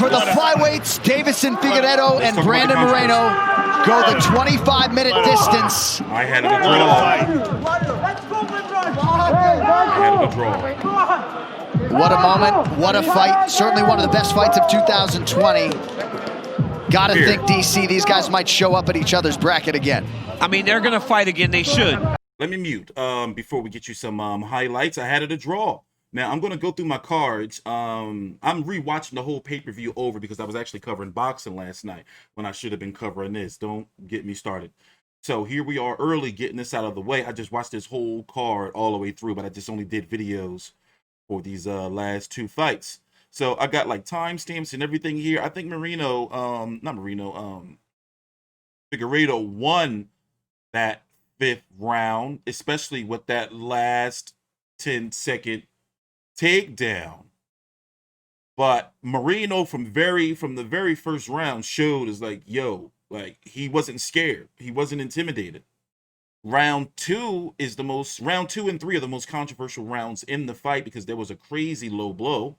For the flyweights, Davison Figueiredo and Brandon Moreno go the 25-minute distance. I had it a draw. What a moment, what a fight. Certainly one of the best fights of 2020. Gotta think, DC, these guys might show up at each other's bracket again. I mean, they're gonna fight again, they should. Let me mute before we get you some highlights. I had it a draw. Now, I'm going to go through my cards. I'm rewatching the whole pay-per-view over because I was actually covering boxing last night when I should have been covering this. Don't get me started. So here we are early getting this out of the way. I just watched this whole card all the way through, but I just only did videos for these last two fights. So I got like timestamps and everything here. I think Figueiredo won that 5th round, especially with that last 10-second takedown. But Moreno from the very first round showed is like, yo, like he wasn't scared. He wasn't intimidated. Round 2 and 3 are the most controversial rounds in the fight because there was a crazy low blow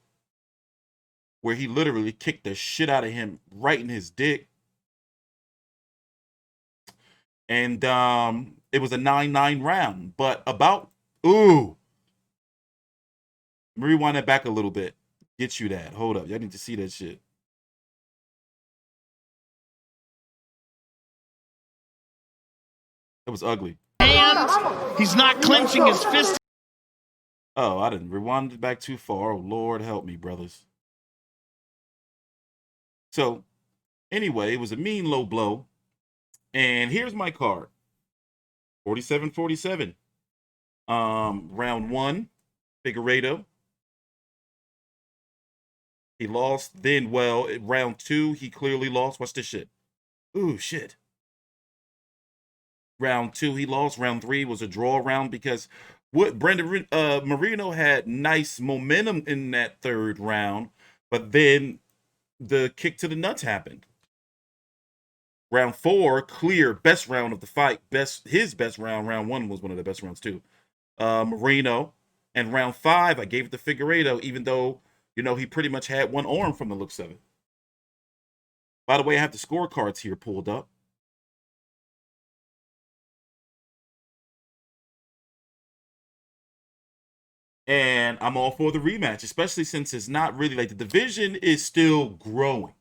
where he literally kicked the shit out of him right in his dick. And it was a 9-9 round. But rewind that back a little bit. Get you that. Hold up. Y'all need to see that shit. It was ugly. And he's not clenching his fist. Oh, I didn't rewind it back too far. Oh, Lord help me, brothers. So, anyway, it was a mean low blow. And here's my card. 47-47. Round 1, Figueiredo. He lost. Then, round 2, he clearly lost. Watch this shit. Ooh, shit. Round 2, he lost. Round 3 was a draw round because Brandon Moreno had nice momentum in that 3rd round, but then the kick to the nuts happened. Round 4, clear, best round of the fight. His best round. Round 1 was one of the best rounds too. Moreno. And round 5, I gave it to Figueiredo, even though, you know, he pretty much had one arm from the looks of it. By the way, I have the scorecards here pulled up. And I'm all for the rematch, especially since it's not really like the division is still growing.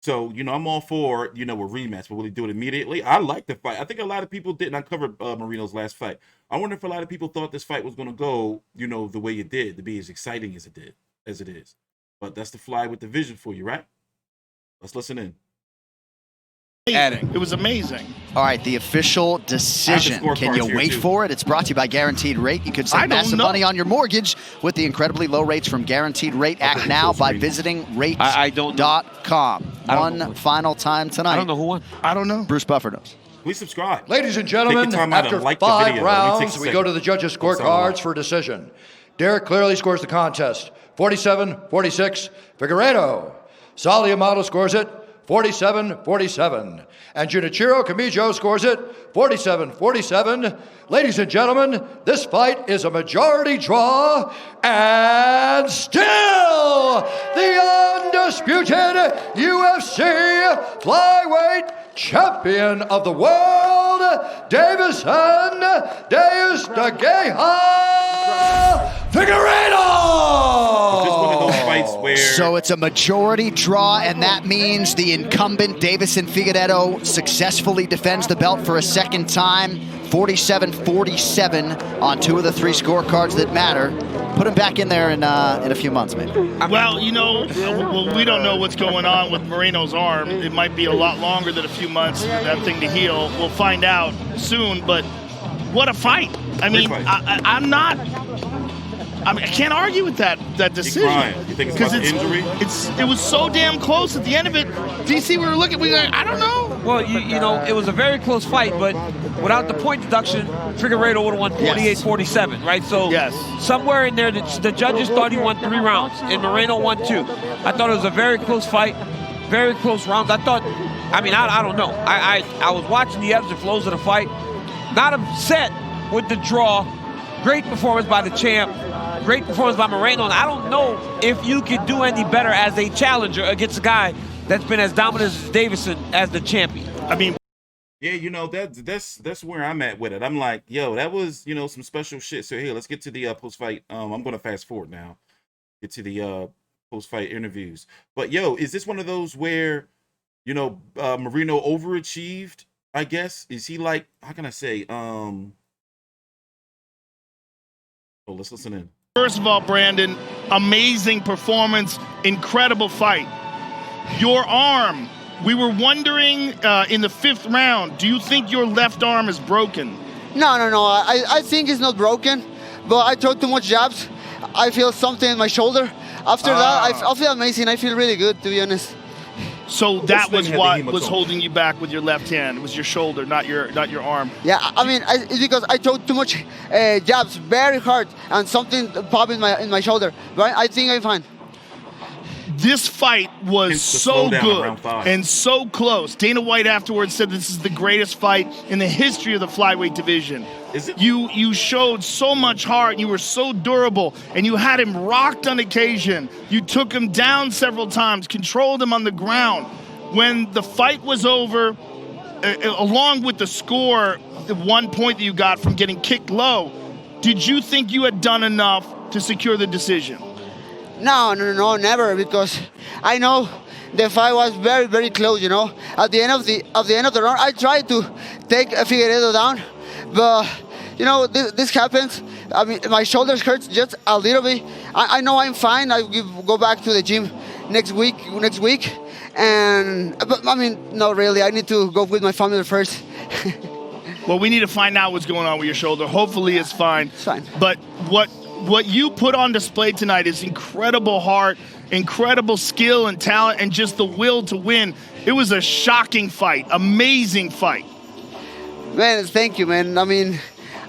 So, you know, I'm all for, you know, a rematch, but will he do it immediately? I like the fight. I think a lot of people didn't. I covered Moreno's last fight. I wonder if a lot of people thought this fight was going to go, you know, the way it did, to be as exciting as it is. But that's the fly with the vision for you, right? Let's listen in. It was amazing. All right, the official decision. Can you wait for it? It's brought to you by Guaranteed Rate. You could save massive money on your mortgage with the incredibly low rates from Guaranteed Rate. Act now by visiting rate.com. One final time tonight. I don't know who won. I don't know. Bruce Buffer knows. Please subscribe. Ladies and gentlemen, after 5 rounds, we go to the judges' scorecards for decision. Derek clearly scores the contest. 47-46, Figueiredo. Sally Amato scores it. 47-47. And Junichiro Kamijo scores it 47-47. Ladies and gentlemen, this fight is a majority draw and still the undisputed UFC flyweight champion of the world, Davison de Gea Figueiredo! So it's a majority draw, and that means the incumbent Davison Figueiredo successfully defends the belt for a second time. 47-47 on 2 of the 3 scorecards that matter. Put him back in there in a few months, maybe. Well, you know, we don't know what's going on with Moreno's arm. It might be a lot longer than a few months for that thing to heal. We'll find out soon, but what a fight. I mean, I can't argue with that decision. You think it's about the injury? It was so damn close at the end of it. DC, we were looking, I don't know. Well, you know, it was a very close fight, but without the point deduction, Figueiredo would have won 48-47, right? So somewhere in there, the judges thought he won 3 rounds, and Moreno won 2. I thought it was a very close fight, very close rounds. I don't know. I was watching the ebbs and flows of the fight. Not upset with the draw. Great performance by the champ. great performance by Moreno, and I don't know if you could do any better as a challenger against a guy that's been as dominant as Davison as the champion. I mean, yeah, you know, that's where I'm at with it. I'm like, yo, that was, you know, some special shit. So here, let's get to the post-fight. I'm going to fast forward now. Get to the post-fight interviews. But yo, is this one of those where, you know, Moreno overachieved, I guess? Is he like, how can I say, oh, let's listen in. First of all, Brandon, amazing performance, incredible fight. Your arm, we were wondering in the 5th round, do you think your left arm is broken? No. I think it's not broken, but I throw too much jabs. I feel something in my shoulder. After that, I feel amazing. I feel really good, to be honest. So that was what was holding you back with your left hand. It was your shoulder, not your arm. Yeah, I mean, it's because I throw too much jabs very hard and something popped in my shoulder. Right? I think I'm fine. This fight was so good and so close. Dana White afterwards said this is the greatest fight in the history of the flyweight division. Is it? You showed so much heart, you were so durable, and you had him rocked on occasion. You took him down several times, controlled him on the ground. When the fight was over, along with the score, the 1 point that you got from getting kicked low, did you think you had done enough to secure the decision? No, never, because I know the fight was very, very close. You know, at the end of the round, I tried to take Figueiredo down, but you know this happens. I mean, my shoulders hurt just a little bit. I know I'm fine. I will go back to the gym next week, but I mean, not really. I need to go with my family first. Well, we need to find out what's going on with your shoulder. Hopefully, it's fine. It's fine. But what you put on display tonight is incredible heart, incredible skill and talent, and just the will to win. It was a shocking fight, amazing fight. Man, thank you, man. I mean,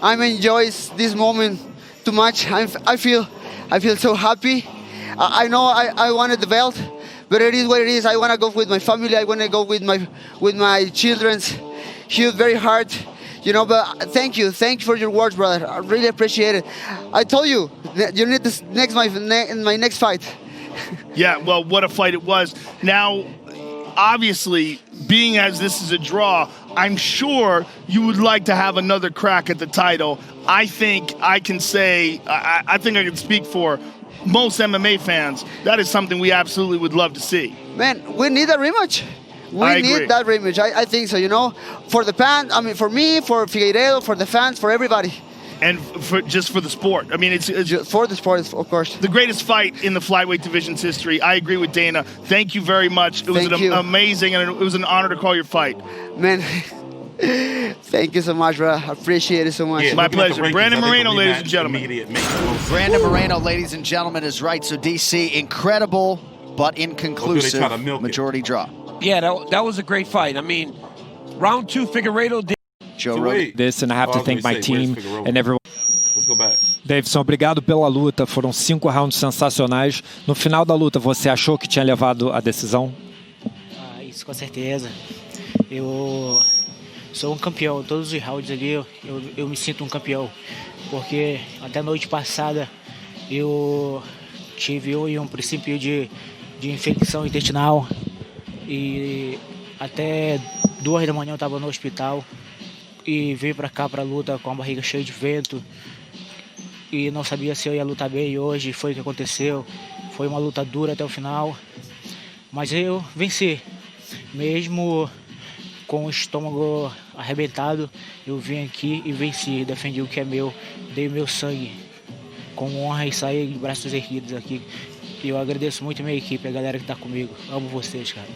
I'm enjoying this moment too much. I feel so happy. I know I wanted the belt, but it is what it is. I want to go with my family. I want to go with my children's. Huge, very hard. You know, but thank you for your words, brother. I really appreciate it. I told you, you need this in my next fight. Yeah, well, what a fight it was. Now, obviously, being as this is a draw, I'm sure you would like to have another crack at the title. I think I can say, I think I can speak for most MMA fans. That is something we absolutely would love to see. Man, we need a rematch. We need that rematch. I think so, you know, for the fans, I mean, for me, for Figueiredo, for the fans, for everybody. And just for the sport. I mean, it's for the sport, of course. The greatest fight in the flyweight division's history. I agree with Dana. Thank you very much. It was amazing, and it was an honor to call your fight. Man, thank you so much, bro. I appreciate it so much. Yeah, my pleasure. Brandon Moreno, ladies and gentlemen. Brandon Moreno, ladies and gentlemen, is right. So, DC, incredible, but inconclusive majority draw. Yeah, that was a great fight. I mean, round 2, Figueiredo did. Joe wrote this, and I have to thank my team and everyone. Let's go back. Davidson, obrigado pela luta. Foram 5 rounds sensacionais. No final da luta, você achou que tinha levado a decisão? Isso com certeza. Eu sou campeão. Todos os rounds ali, eu me sinto campeão. Porque até a noite passada eu tive um princípio de infecção intestinal. E até 2 da manhã eu estava no hospital e vim para cá para a luta com a barriga cheia de vento e não sabia se eu ia lutar bem. E hoje foi o que aconteceu. Foi uma luta dura até o final, mas eu venci. Mesmo com o estômago arrebentado, eu vim aqui e venci, defendi o que é meu, dei o meu sangue com honra e saí de braços erguidos aqui. E eu agradeço muito a minha equipe, a galera que está comigo. Amo vocês, cara.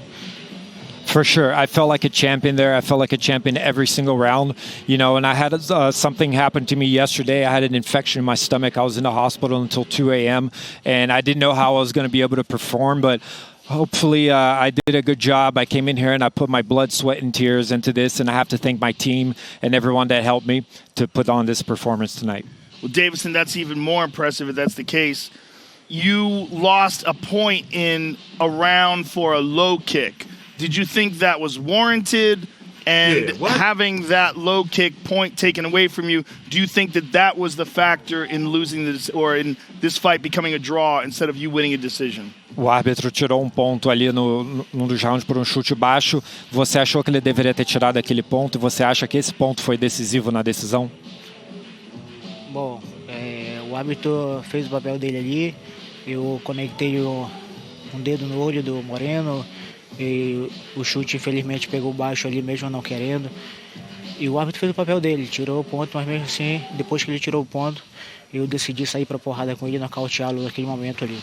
For sure. I felt like a champion there. I felt like a champion every single round, you know, and I had something happen to me yesterday. I had an infection in my stomach. I was in the hospital until 2 a.m. and I didn't know how I was going to be able to perform, but hopefully I did a good job. I came in here and I put my blood, sweat, and tears into this, and I have to thank my team and everyone that helped me to put on this performance tonight. Well, Davison, that's even more impressive if that's the case. You lost a point in a round for a low kick. Did you think that was warranted? and having that low kick point taken away from you, do you think that that was the factor in losing this, or in this fight becoming a draw instead of you winning a decision? O árbitro tirou ponto ali num dos rounds por chute baixo. Você achou que ele deveria ter tirado aquele ponto? E você acha que esse ponto foi decisivo na decisão? Bom, o árbitro fez o papel dele ali. Eu conectei um dedo no olho do Moreno. E o chute, infelizmente, pegou baixo ali, mesmo não querendo. E o árbitro fez o papel dele, tirou o ponto, mas mesmo assim, depois que ele tirou o ponto, eu decidi sair pra porrada com ele e nocauteá-lo naquele momento ali.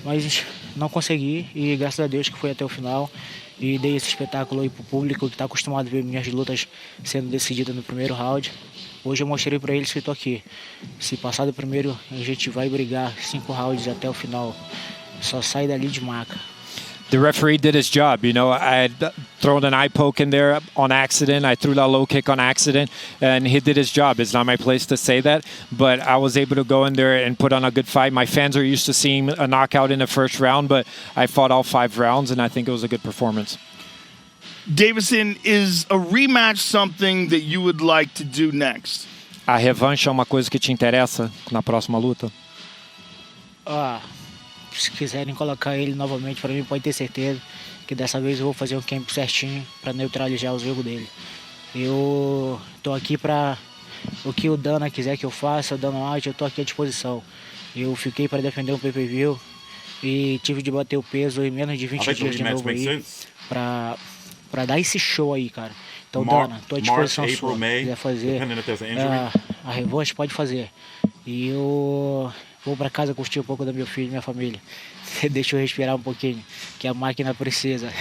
Mas não consegui, e graças a Deus que foi até o final. E dei esse espetáculo aí pro público que está acostumado a ver minhas lutas sendo decididas no primeiro round. Hoje eu mostrei para eles que estou aqui. Se passar do primeiro, a gente vai brigar 5 rounds até o final. Só sai dali de maca. The referee did his job. You know, I had thrown an eye poke in there on accident. I threw that low kick on accident, and he did his job. It's not my place to say that, but I was able to go in there and put on a good fight. My fans are used to seeing a knockout in the first round, but I fought all 5 rounds, and I think it was a good performance. Davison, is a rematch something that you would like to do next? A revanche é uma coisa que te interessa na próxima luta? Se quiserem colocar ele novamente, para mim pode ter certeza que dessa vez eu vou fazer um camp certinho para neutralizar o jogo dele. Eu tô aqui para o que o Dana quiser que eu faça, o Dana White, eu tô aqui à disposição. Eu fiquei para defender um pay-per-view e tive de bater o peso em menos de 20 dias de novo aí para dar esse show aí, cara. Então, Dana, tô à disposição sua. Se quiser fazer a revanche, pode fazer. E eu vou para casa curtir um pouco da meu filho e minha família. Deixa eu respirar um pouquinho, que a máquina precisa.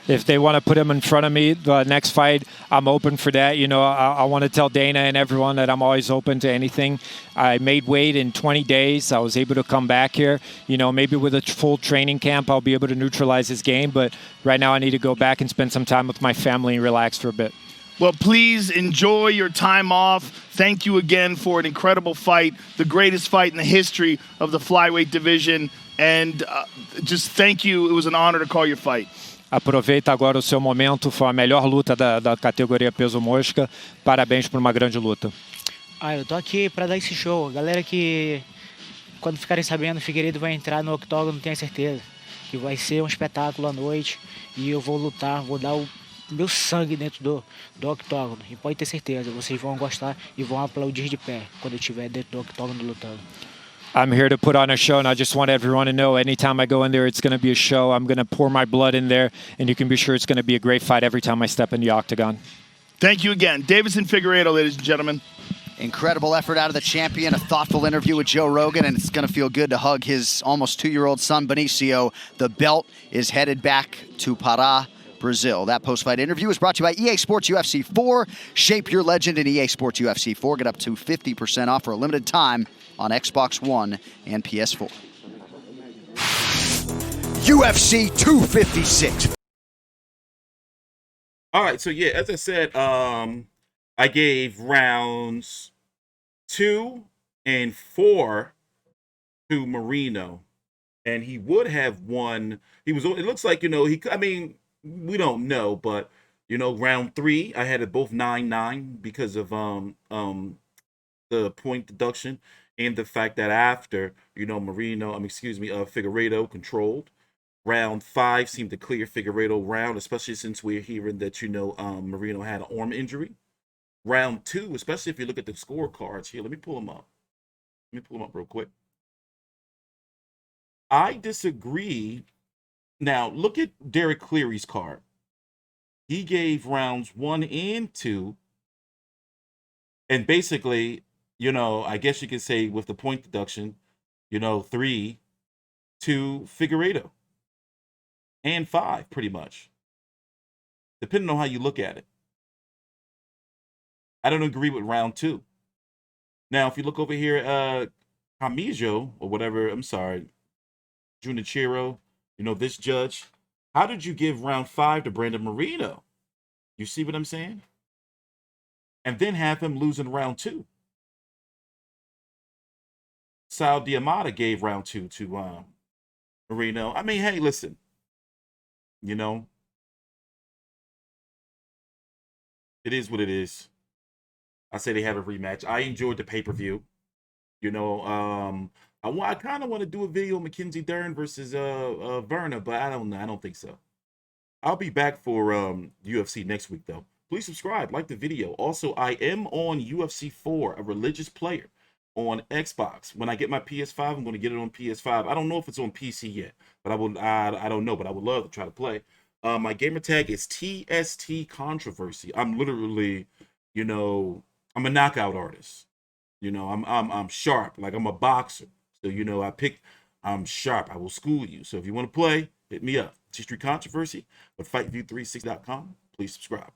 If they want to put him in front of me, the next fight, I'm open for that. You know, I want to tell Dana and everyone that I'm always open to anything. I made weight in 20 days. I was able to come back here. You know, maybe with a full training camp, I'll be able to neutralize his game. But right now I need to go back and spend some time with my family and relax for a bit. Well, please enjoy your time off. Thank you again for an incredible fight, the greatest fight in the history of the flyweight division. And just thank you. It was an honor to call your fight. Aproveita agora o seu momento. Foi a melhor luta da categoria peso mosca. Parabéns por uma grande luta. Eu tô aqui para dar esse show. Galera que, quando ficarem sabendo, o Figueiredo vai entrar no octógono, tenho certeza que vai ser um espetáculo à noite. E eu vou lutar, vou dar o meu sangue dentro do octógono. E pode ter certeza, vocês vão gostar e vão aplaudir de pé quando eu estiver dentro do octógono lutando. I'm here to put on a show, and I just want everyone to know anytime I go in there, it's going to be a show. I'm going to pour my blood in there, and you can be sure it's going to be a great fight every time I step in the octagon. Thank you again. Davison Figueiredo, ladies and gentlemen. Incredible effort out of the champion, a thoughtful interview with Joe Rogan, and it's going to feel good to hug his almost 2-year-old son, Benicio. The belt is headed back to Pará, Brazil. That post-fight interview is brought to you by EA Sports UFC 4. Shape your legend in EA Sports UFC 4. Get up to 50% off for a limited time on Xbox One and PS4. UFC 256. All right, so yeah, as I said, I gave rounds 2 and 4 to Moreno, and he would have won. It looks like, you know, we don't know, but you know, round 3 I had it both 9-9 because of the point deduction and the fact that after, you know, Figueiredo controlled. Round 5 seemed to clear Figueiredo round, especially since we're hearing that, you know, Moreno had an arm injury. Round 2, especially if you look at the scorecards here, let me pull them up. Let me pull them up real quick. I disagree. Now, look at Derek Cleary's card. He gave rounds 1 and 2. And basically, you know, I guess you could say with the point deduction, you know, 3 to Figueiredo. And 5, pretty much. Depending on how you look at it. I don't agree with round 2. Now, if you look over here, Camijo, or whatever, I'm sorry, Junichiro, you know, this judge, how did you give round 5 to Brandon Moreno? You see what I'm saying? And then have him lose in round 2. Sal Diamata gave round 2 to Moreno. I mean, hey, listen. You know, It is what it is. I say they have a rematch. I enjoyed the pay-per-view. You know, I kind of want to do a video of Mackenzie Dern versus Verna, but I don't think so. I'll be back for UFC next week though. Please subscribe, like the video. Also, I am on UFC 4, a religious player, on Xbox. When I get my PS5, I'm going to get it on PS5. I don't know if it's on PC yet, but I don't know, but I would love to try to play. My gamer tag is TST Controversy. I'm literally, you know, I'm a knockout artist. You know, I'm sharp, like I'm a boxer. So, you know, I'm sharp. I will school you. So if you want to play, hit me up. TstreeT Controversy, but FightView360.com. Please subscribe.